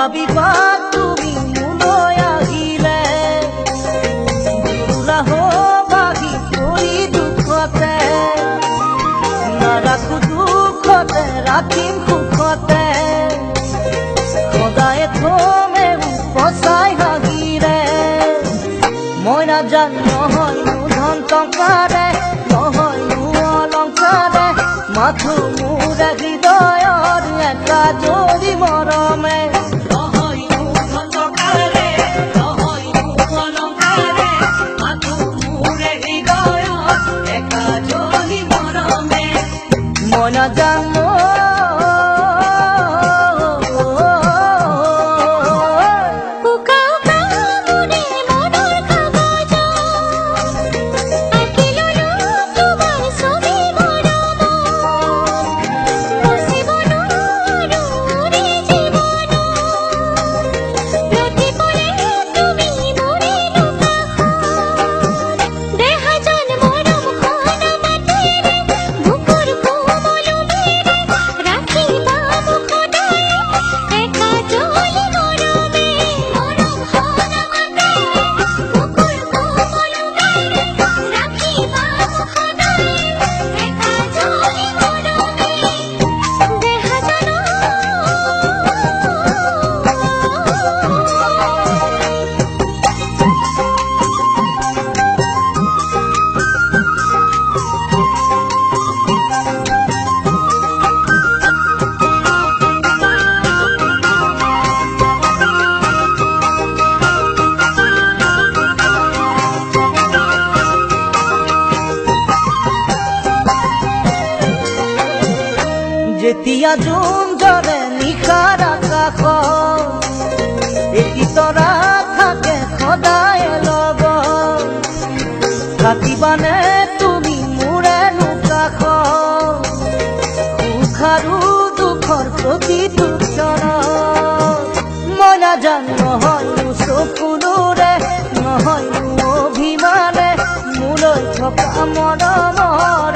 ভাবিবা তুমি মোলৈ আহিলে দুলাহ বাগি পৰি দুখতে নাৰাখো দুখতে ৰাখিম সুখতে সদায় থমে উপচাই হাগিৰে মই নাজানো নহয় ধন টংকাৰে নহয় অলংকাৰে মাথো মোৰ হৃদয়ৰ এটা জৰি মৰমে মই নাজানো যেতিয়া জোন জ্বৰে নিশাৰ আকাশ এটি তৰা থাকে সদায় লগ থাকিবানে তুমি মোৰে কাষ সুখ আৰু দুখৰ প্ৰতিটো ক্ষণত মই নাজানো নহয় চকুলোৰে নহয় অভিমানে মোলৈ থকা মৰমৰ